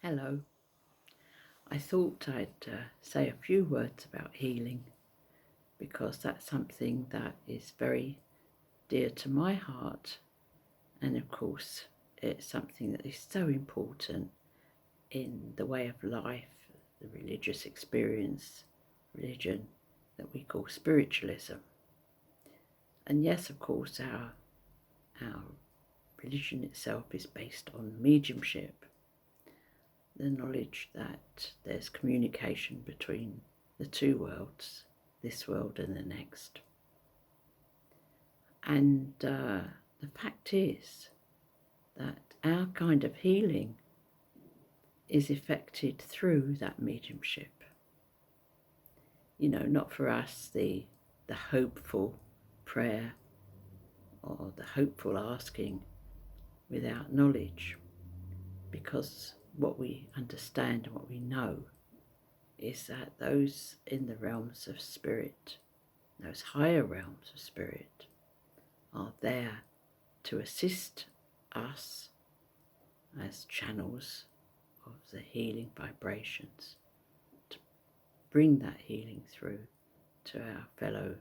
Hello. I thought I'd say a few words about healing because that's something that is very dear to my heart, and of course it's something that is so important in the way of life, the religious experience, religion that we call spiritualism. And yes, of course, our religion itself is based on mediumship, the knowledge that there's communication between the two worlds, this world and the next. And the fact is that our kind of healing is effected through that mediumship. You know, not for us the hopeful prayer or the hopeful asking without knowledge, because what we understand and what we know is that those in the realms of spirit, those higher realms of spirit, are there to assist us as channels of the healing vibrations, to bring that healing through to our fellow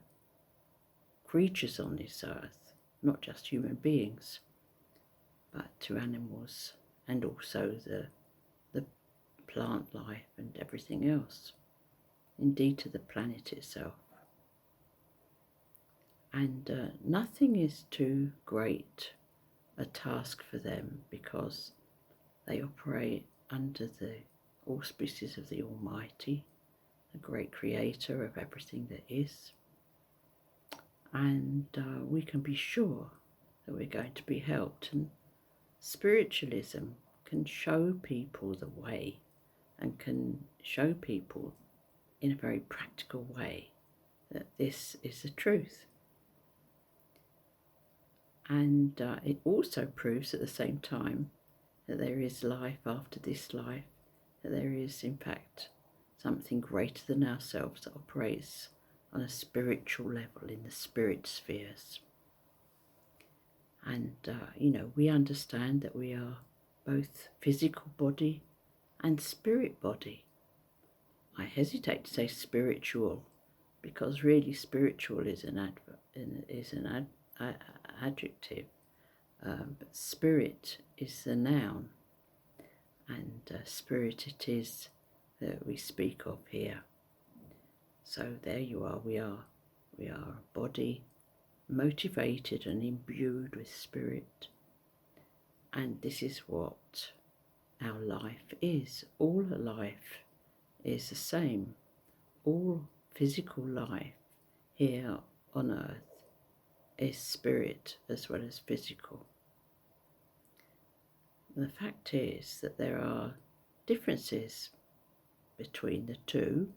creatures on this earth, not just human beings, but to animals and also the plant life and everything else, indeed to the planet itself. And nothing is too great a task for them, because they operate under the auspices of the Almighty, the great creator of everything that is. And we can be sure that we're going to be helped. And spiritualism can show people the way and can show people in a very practical way that this is the truth. And it also proves at the same time that there is life after this life, that there is in fact something greater than ourselves that operates on a spiritual level in the spirit spheres. And we understand that we are both physical body and spirit body. I hesitate to say spiritual, because really spiritual is an adjective, but spirit is the noun, and spirit it is that we speak of here. So there you are. We are a body motivated and imbued with spirit, and this is what our life is. All life is the same. All physical life here on earth is spirit as well as physical. The fact is that there are differences between the two.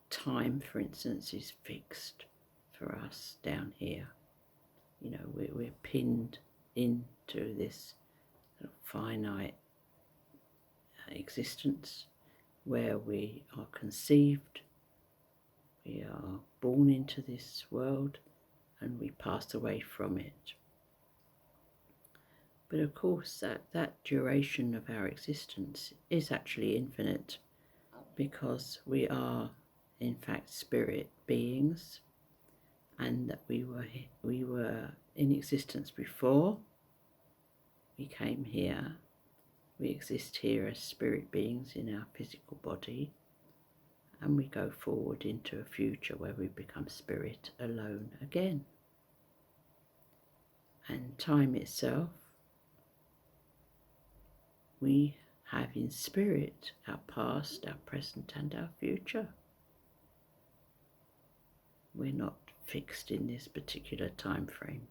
Time, for instance, is fixed for us down here. You know, we're pinned into this finite existence where we are conceived, we are born into this world, and we pass away from it. But of course that duration of our existence is actually infinite, because we are in fact spirit beings, and that we were in existence before we came here. We exist here as spirit beings in our physical body, and we go forward into a future where we become spirit alone again. And time itself, we have in spirit our past, our present and our future. We're not fixed in this particular time frame.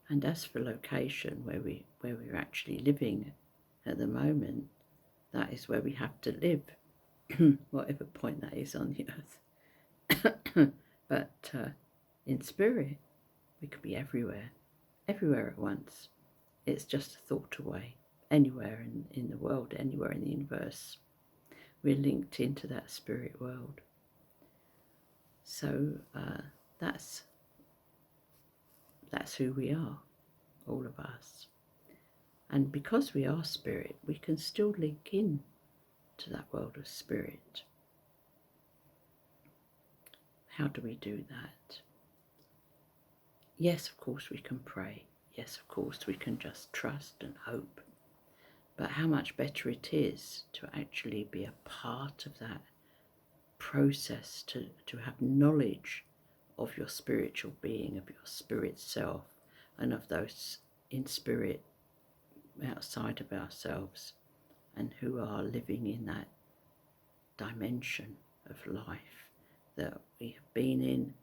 And as for location, where we're actually living at the moment, that is where we have to live, whatever point that is on the earth. But in spirit, we could be everywhere at once. It's just a thought away, anywhere in the world, anywhere in the universe. We're linked into that spirit world. So that's who we are, all of us. And because we are spirit, we can still link in to that world of spirit. How do we do that? Yes, of course we can pray. Yes, of course we can just trust and hope. But how much better it is to actually be a part of that process, to have knowledge of your spiritual being, of your spirit self, and of those in spirit outside of ourselves and who are living in that dimension of life that we have been in,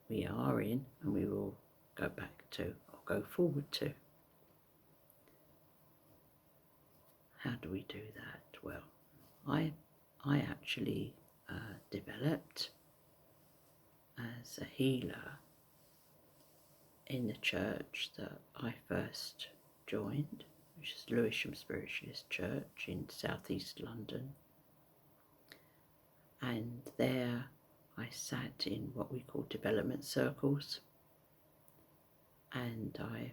we are in, and we will go back to or go forward to. How do we do that? Well, I actually developed as a healer in the church that I first joined, which is Lewisham Spiritualist Church in southeast London. And there I sat in what we call development circles, and I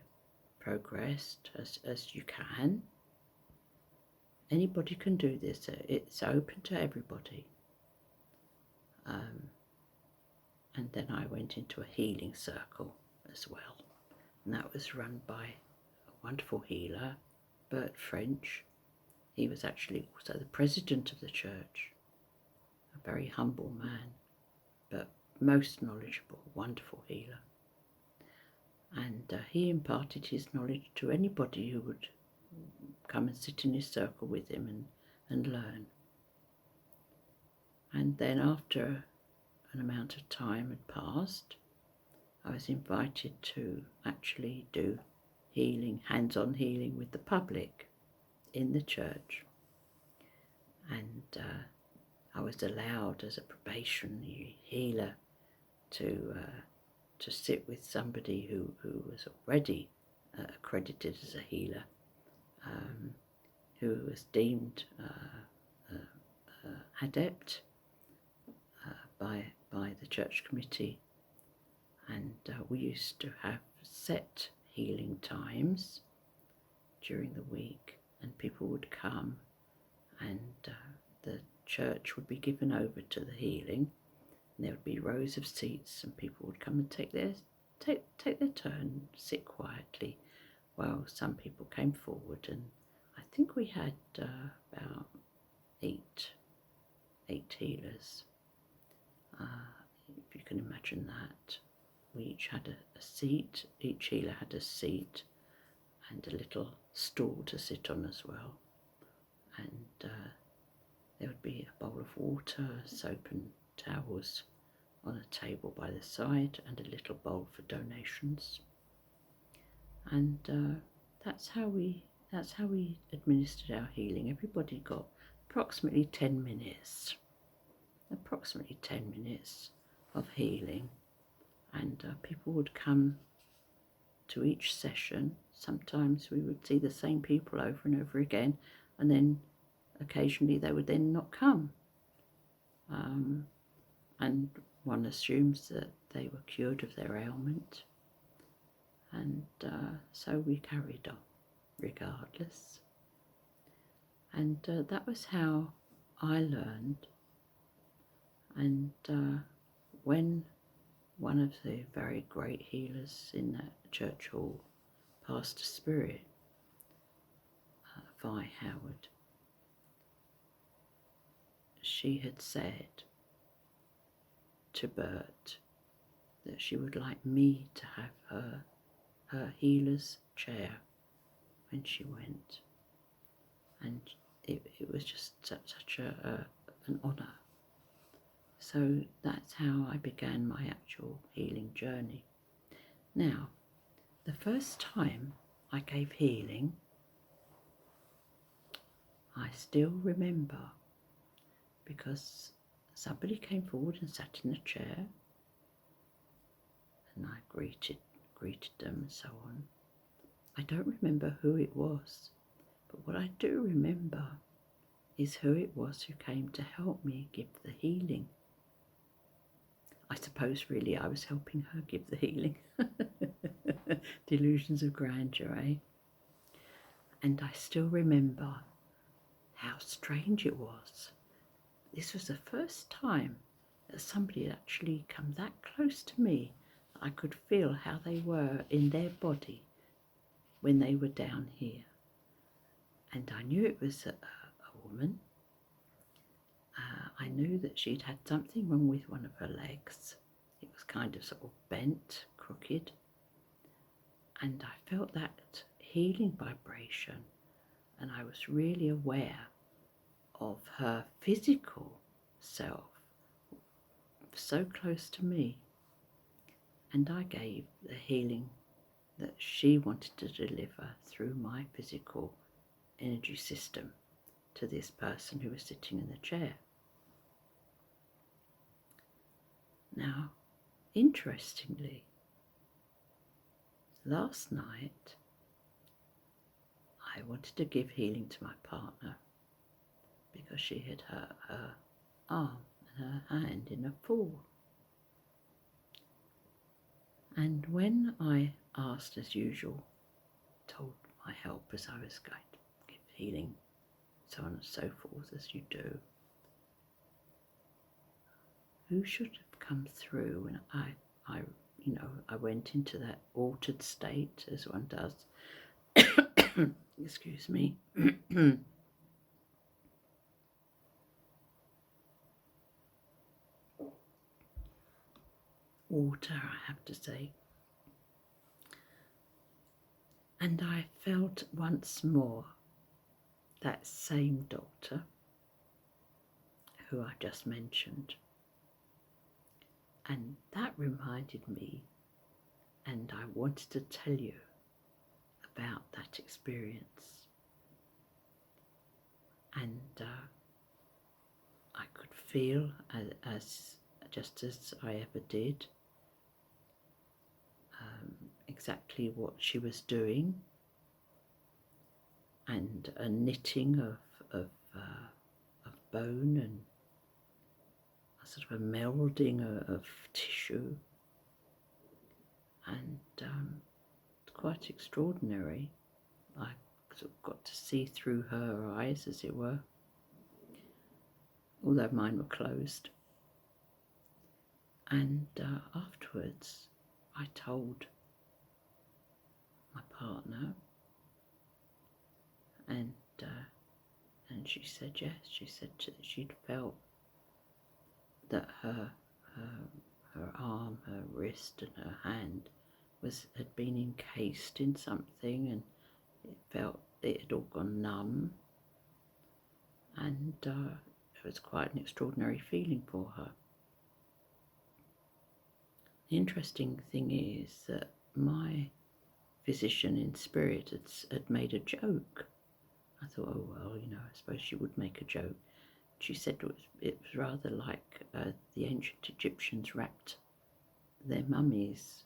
progressed as you can. Anybody can do this, it's open to everybody. And then I went into a healing circle as well, and that was run by a wonderful healer, Bert French. He was actually also the president of the church, a very humble man, but most knowledgeable, wonderful healer. And he imparted his knowledge to anybody who would come and sit in his circle with him and learn. And then after an amount of time had passed, I was invited to actually do healing, hands-on healing with the public in the church. And I was allowed as a probationary healer to sit with somebody who was already accredited as a healer, who was deemed adept by the church committee, and we used to have set healing times during the week, and people would come, and the church would be given over to the healing, and there would be rows of seats, and people would come and take their turn, sit quietly while some people came forward. And I think we had about eight healers. If you can imagine that. We each had a seat, each healer had a seat and a little stool to sit on as well. And there would be a bowl of water, soap and towels on a table by the side, and a little bowl for donations. And that's how we administered our healing. Everybody got approximately 10 minutes of healing, and people would come to each session. Sometimes we would see the same people over and over again, and then occasionally they would then not come, and one assumes that they were cured of their ailment, and so we carried on regardless. And that was how I learned. And when one of the very great healers in that church hall, Pastor Spirit, Vi Howard, she had said to Bert that she would like me to have her healer's chair when she went, and it was just such an honour. So that's how I began my actual healing journey. Now, the first time I gave healing, I still remember, because somebody came forward and sat in a chair, and I greeted them and so on. I don't remember who it was, but what I do remember is who it was who came to help me give the healing. I suppose really I was helping her give the healing. Delusions of grandeur, eh? And I still remember how strange it was. This was the first time that somebody had actually come that close to me. I could feel how they were in their body when they were down here. And I knew it was a woman. I knew that she'd had something wrong with one of her legs. It was kind of sort of bent, crooked. And I felt that healing vibration, and I was really aware of her physical self so close to me. And I gave the healing that she wanted to deliver through my physical energy system to this person who was sitting in the chair. Now, interestingly, last night I wanted to give healing to my partner because she had hurt her arm and her hand in a fall. And when I asked, as usual, told my helpers I was going to give healing, so on and so forth, as you do, who should have come through? And I went into that altered state, as one does. Excuse me. Water, I have to say. And I felt once more that same doctor who I just mentioned. And that reminded me, and I wanted to tell you about that experience. And I could feel, just as I ever did, exactly what she was doing, and a knitting of bone, and a sort of a melding of tissue, and it's quite extraordinary. I sort of got to see through her eyes, as it were, although mine were closed. And afterwards I told my partner, and she said yes. She said she'd felt that her arm, her wrist and her hand had been encased in something, and it felt it had all gone numb, and it was quite an extraordinary feeling for her. The interesting thing is that my physician in spirit had made a joke. I thought, oh well, I suppose she would make a joke. She said it was rather like the ancient Egyptians wrapped their mummies.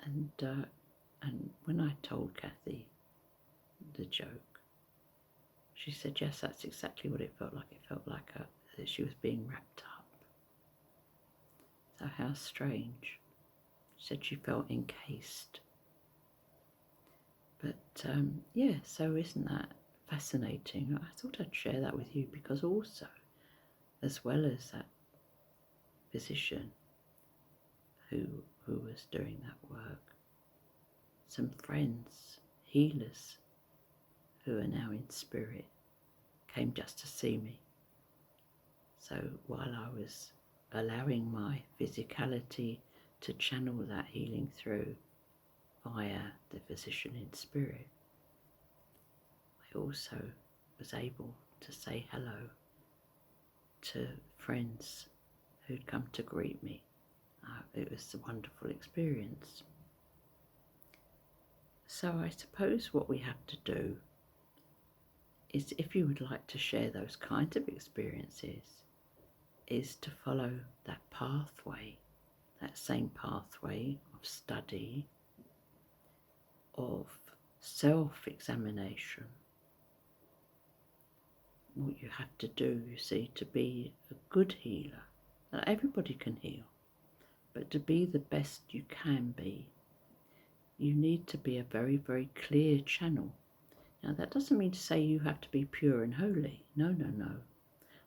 And when I told Kathy the joke, she said, yes, that's exactly what it felt like. It felt like that she was being wrapped up. So how strange. She said she felt encased. But yeah, so isn't that fascinating? I thought I'd share that with you, because also, as well as that physician who was doing that work, some friends, healers, who are now in spirit, came just to see me. So while I was allowing my physicality to channel that healing through via the physician in spirit, I also was able to say hello to friends who'd come to greet me. It was a wonderful experience. So I suppose what we have to do is, if you would like to share those kinds of experiences, is to follow that pathway, that same pathway of study, of self-examination. What you have to do, you see, to be a good healer. Now, everybody can heal, but to be the best you can be, you need to be a very, very clear channel. Now, that doesn't mean to say you have to be pure and holy. No, no, no.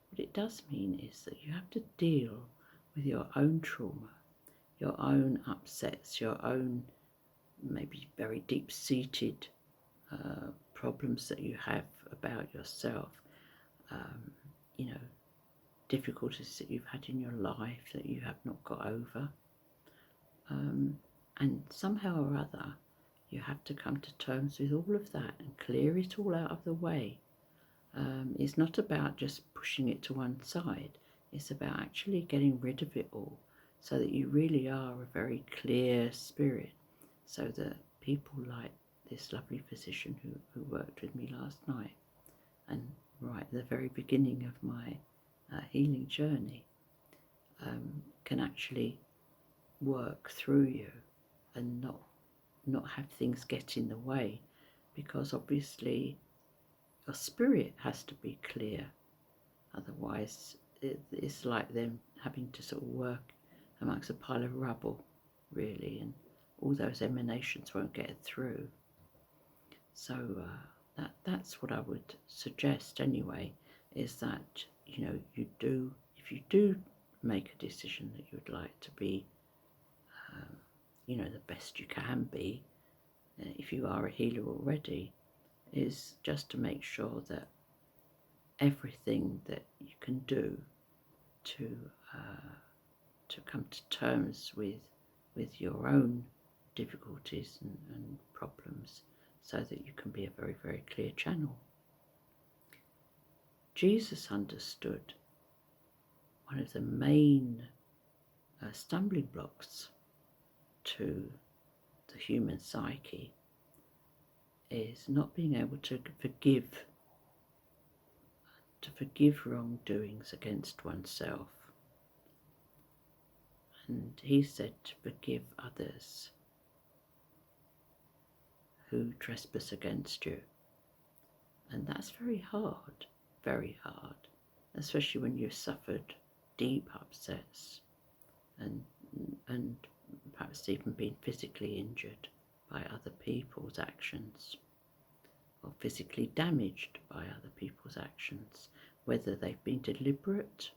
What it does mean is that you have to deal with your own trauma, your own upsets, your own maybe very deep-seated problems that you have about yourself, you know, difficulties that you've had in your life that you have not got over. And somehow or other, you have to come to terms with all of that and clear it all out of the way. It's not about just pushing it to one side. It's about actually getting rid of it all so that you really are a very clear spirit, so that people like this lovely physician who worked with me last night and right at the very beginning of my healing journey can actually work through you and not have things get in the way, because obviously your spirit has to be clear. Otherwise it's like them having to sort of work amongst a pile of rubble, really, and all those emanations won't get through. So that's what I would suggest anyway, is that, you know, if you do make a decision that you would like to be you know, the best you can be, if you are a healer already, is just to make sure that everything that you can do to come to terms with your own difficulties and problems, so that you can be a very, very clear channel. Jesus understood one of the main stumbling blocks to the human psyche is not being able to forgive wrongdoings against oneself. And he said to forgive others who trespass against you. And that's very hard, especially when you've suffered deep upsets and perhaps even been physically injured by other people's actions, or physically damaged by other people's actions, whether they've been deliberate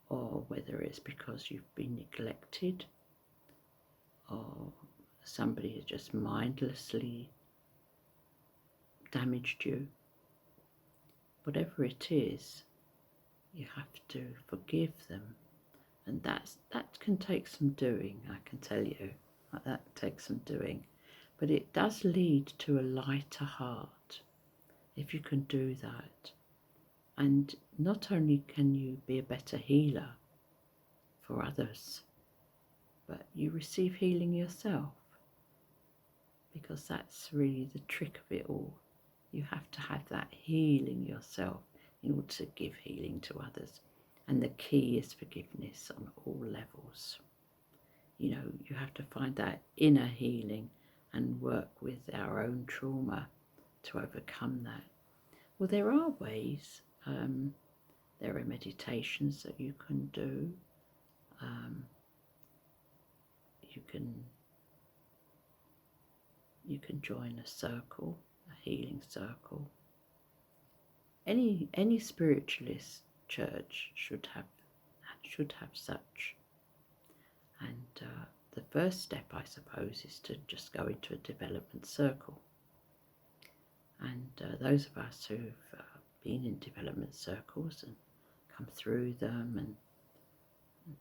or whether it's because you've been neglected or somebody has just mindlessly damaged you. Whatever it is, you have to forgive them. And that can take some doing, I can tell you. That takes some doing. But it does lead to a lighter heart if you can do that. And not only can you be a better healer for others, but you receive healing yourself. Because that's really the trick of it all. You have to have that healing yourself in order to give healing to others. And the key is forgiveness on all levels. You know, you have to find that inner healing and work with our own trauma to overcome that. Well, there are ways. There are meditations that you can do. You can join a circle, a healing circle. Any spiritualist church should have such. And the first step, I suppose, is to just go into a development circle. And those of us who've been in development circles and come through them and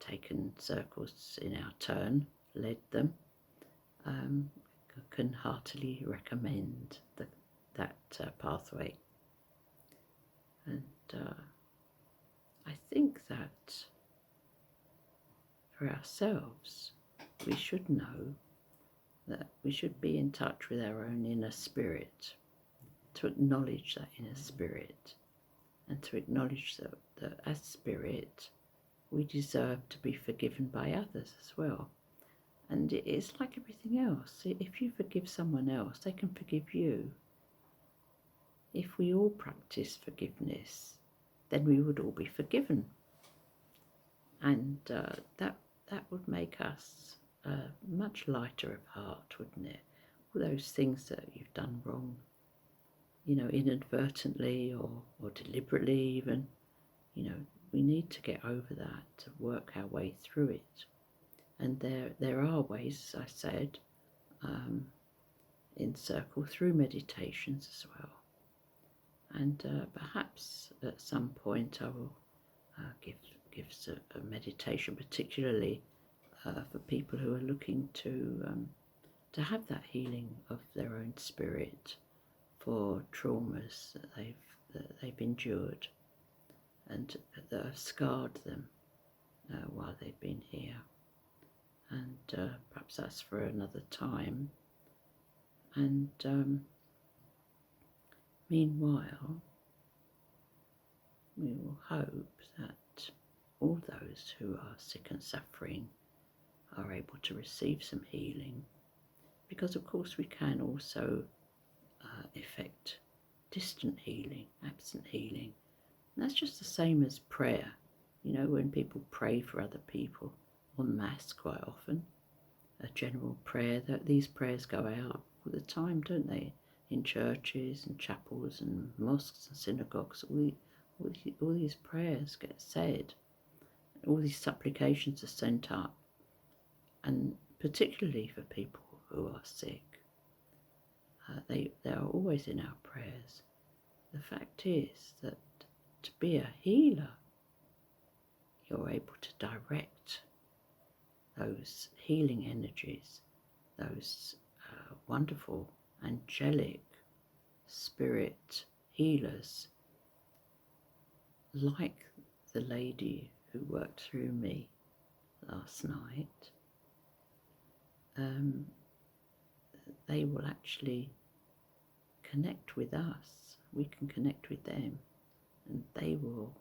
taken circles in our turn, led them, can heartily recommend that pathway. And I think that for ourselves, we should know that we should be in touch with our own inner spirit, to acknowledge that inner spirit, and to acknowledge that as spirit, we deserve to be forgiven by others as well. And it's like everything else. If you forgive someone else, they can forgive you. If we all practice forgiveness, then we would all be forgiven. And that would make us much lighter of heart, wouldn't it? All those things that you've done wrong, inadvertently or deliberately even, we need to get over that, to work our way through it. And there are ways, as I said, in circle through meditations as well. And perhaps at some point I will give a meditation, particularly for people who are looking to have that healing of their own spirit for traumas that they've endured and that have scarred them while they've been here. And perhaps that's for another time. And meanwhile, we will hope that all those who are sick and suffering are able to receive some healing, because of course we can also effect distant healing, absent healing. And that's just the same as prayer. When people pray for other people en masse quite often, a general prayer, that these prayers go out all the time, don't they? In churches and chapels and mosques and synagogues, all these prayers get said, all these supplications are sent up, and particularly for people who are sick. They are always in our prayers. The fact is that to be a healer, you're able to direct those healing energies, those wonderful angelic spirit healers, like the lady who worked through me last night. They will actually connect with us. We can connect with them, and they will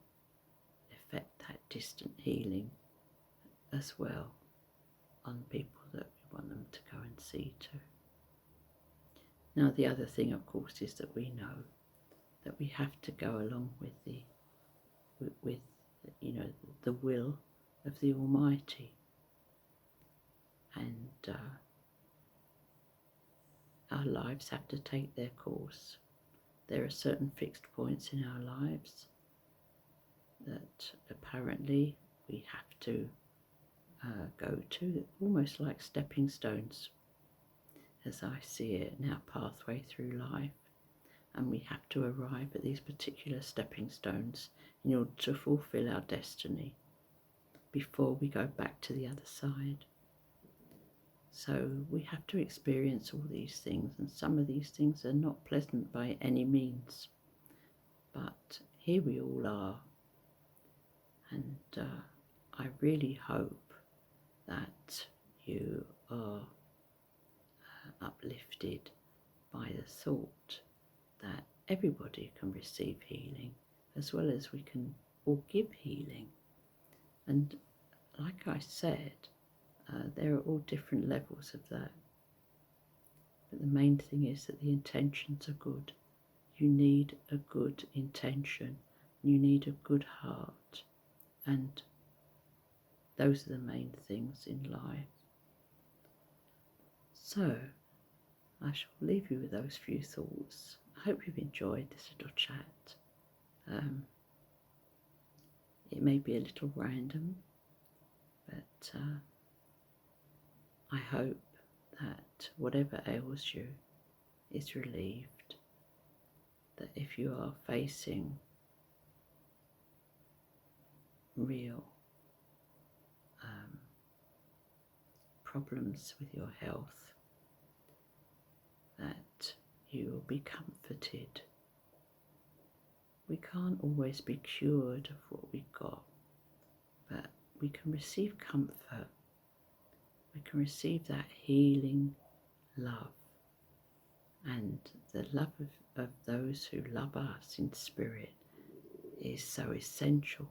effect that distant healing as well on people that we want them to go and see too. Now, the other thing, of course, is that we know that we have to go along with the will of the Almighty, and our lives have to take their course. There are certain fixed points in our lives that apparently we have to go to, almost like stepping stones, as I see it, in our pathway through life. And we have to arrive at these particular stepping stones in order to fulfill our destiny before we go back to the other side. So we have to experience all these things, and some of these things are not pleasant by any means. But here we all are, and I really hope that you are uplifted by the thought that everybody can receive healing, as well as we can all give healing. And like I said, there are all different levels of that. But the main thing is that the intentions are good. You need a good intention. You need a good heart. And those are the main things in life. So, I shall leave you with those few thoughts. I hope you've enjoyed this little chat. It may be a little random, but I hope that whatever ails you is relieved, that if you are facing real problems with your health, that you will be comforted. We can't always be cured of what we've got, but we can receive comfort. We can receive that healing love, and the love of those who love us in spirit is so essential.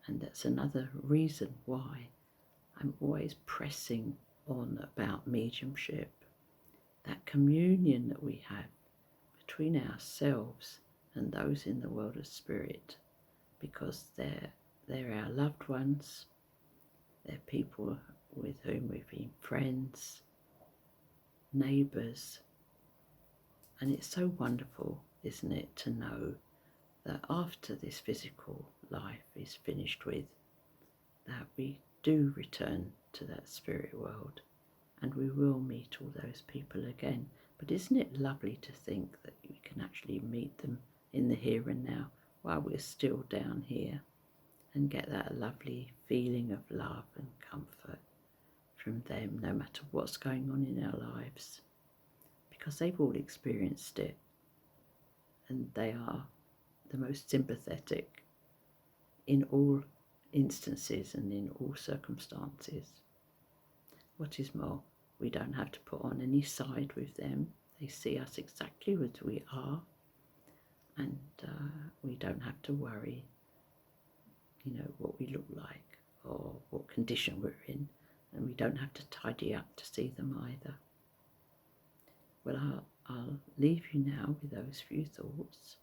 And that's another reason why I'm always pressing on about mediumship, that communion that we have between ourselves and those in the world of spirit, because they're our loved ones, they're people with whom we've been friends, neighbours. And it's so wonderful, isn't it, to know that after this physical life is finished with, that we do return to that spirit world and we will meet all those people again. But isn't it lovely to think that we can actually meet them in the here and now while we're still down here and get that lovely feeling of love and comfort from them, no matter what's going on in our lives, because they've all experienced it and they are the most sympathetic in all instances and in all circumstances. What is more, we don't have to put on any side with them. They see us exactly as we are, and we don't have to worry, you know, what we look like or what condition we're in, and we don't have to tidy up to see them either. Well, I'll leave you now with those few thoughts.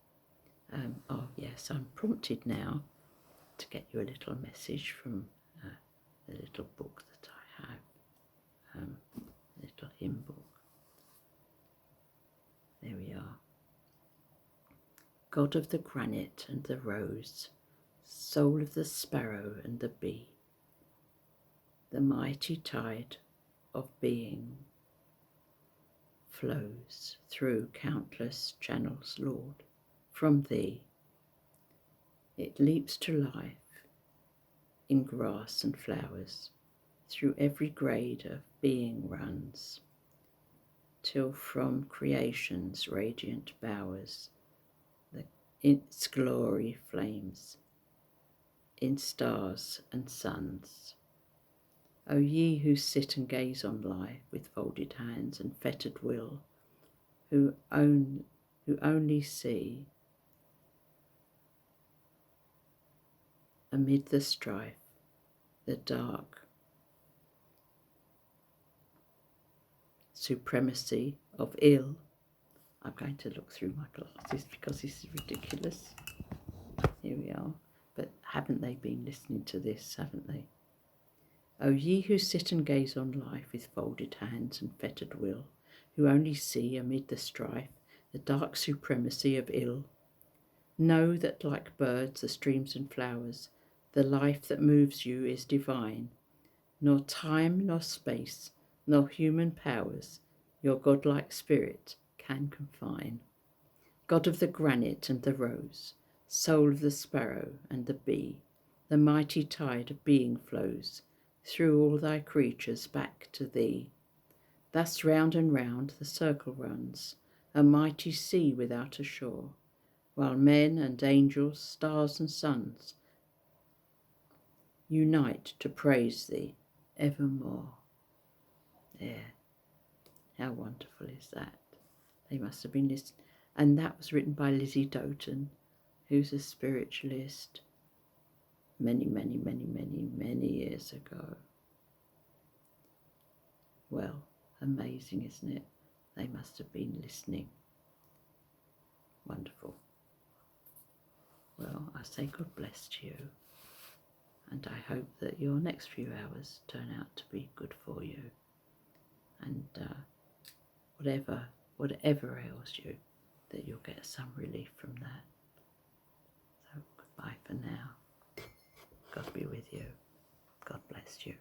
Oh yes, I'm prompted now to get you a little message from the little book that I have, a little hymn book. There we are. God of the granite and the rose, soul of the sparrow and the bee, the mighty tide of being flows through countless channels, Lord, from thee. It leaps to life in grass and flowers, through every grade of being runs, till from creation's radiant bowers its glory flames in stars and suns. O ye who sit and gaze on life with folded hands and fettered will, who only see amid the strife, the dark supremacy of ill. I'm going to look through my glasses because this is ridiculous. Here we are. But haven't they been listening to this, haven't they? O ye who sit and gaze on life with folded hands and fettered will, who only see amid the strife the dark supremacy of ill, know that like birds, the streams and flowers, the life that moves you is divine. Nor time, nor space, nor human powers your godlike spirit can confine. God of the granite and the rose, soul of the sparrow and the bee, the mighty tide of being flows through all thy creatures back to thee. Thus round and round the circle runs, a mighty sea without a shore, while men and angels, stars and suns unite to praise thee evermore. There. How wonderful is that? They must have been listening. And that was written by Lizzie Doughton, who's a spiritualist many years ago. Well, amazing, isn't it? They must have been listening. Wonderful. Well, I say God bless to you. And I hope that your next few hours turn out to be good for you. And whatever ails you, that you'll get some relief from that. So goodbye for now. God be with you. God bless you.